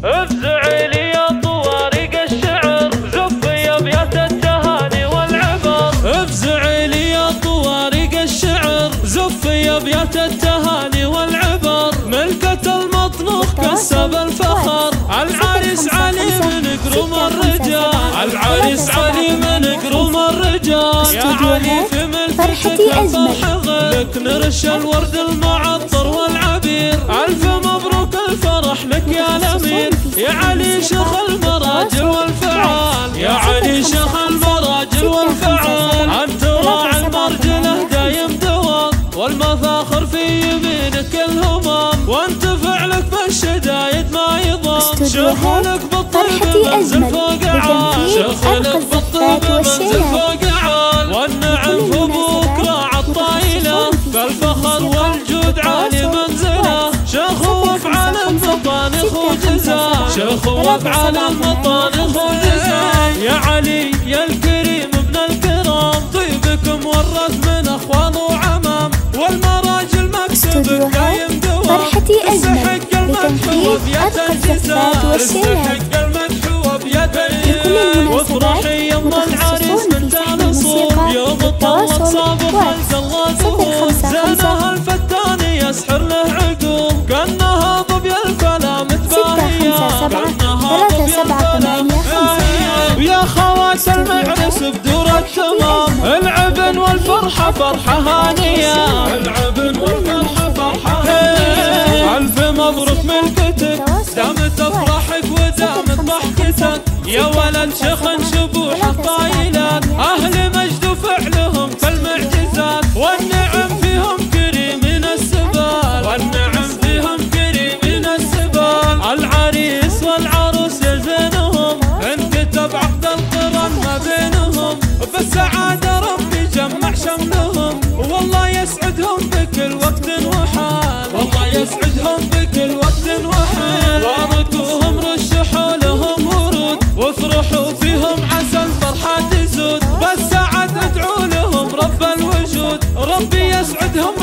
افزعي لي يا طوارق الشعر زفي ابيات التهاني والعبر. افزعي لي يا طوارق الشعر زفي ابيات التهاني والعبر. ملكة المطنوخ كسب الفخر العريس علي من قروم الرجال. العريس علي من قروم الرجال. يا علي في ملكتك الفرحة لك نرش الورد المعطر والعبير. الف مبروك الفرح لك يا الامير. يا علي شيخ المراجل والفعال. يا علي شيخ المراجل والفعال. انت راعي المرجله دايم دوام والمفاخر في يمينك الهمام. وانت فعلك بالشدايد ما يضام. شغلك بالطيب منزل فوق عال. شغلك بالطيب منزل فوق عال. والنعم في بكره عالطايله بالفخر والجود عالي منزله. شيخ وافعال المطانخ وجزال. شيخ وافعال المطانخ وجزال. يا علي يا الكريم ابن الكرام طيبك مورث من اخوان وعمام. والمراجل مكسبك دايم دوام. فرحتي أجمل بتنفيذ أرقى الزفات والشيلات لكل المناسبات. متخصصون في سحب الموسيقى بالتواصل والواتس 055 الفتان يسحر له عقوم. كانها ظبي الفلا متباهيه. 657 ويا خوات المعرس بدور التمام. العبن والفرحه فرحه هانيه. العبن والفرحه فرحه هانيه. الف مبروك ملكتك دامت افراحك ودامت ضحكتك. يا ولد شيخ شبوح الطايلات اهل مجد وفعلهم كالمعجزات. والنعم فيهم كريمين السبال. والنعم فيهم كريمين السبال. العريس والعروس يزينهم انكتب عقد القران ما بينهم. بالسعاده ربي جمع شملهم. والله يسعدهم بكل وقت وحال. والله يسعدهم بكل وقت وحال. باركوهم رشحوا لهم ورود وافرحوا فيهم عسى الفرحه تزود. بالسعادة ادعوا لهم رب الوجود ربي يسعدهم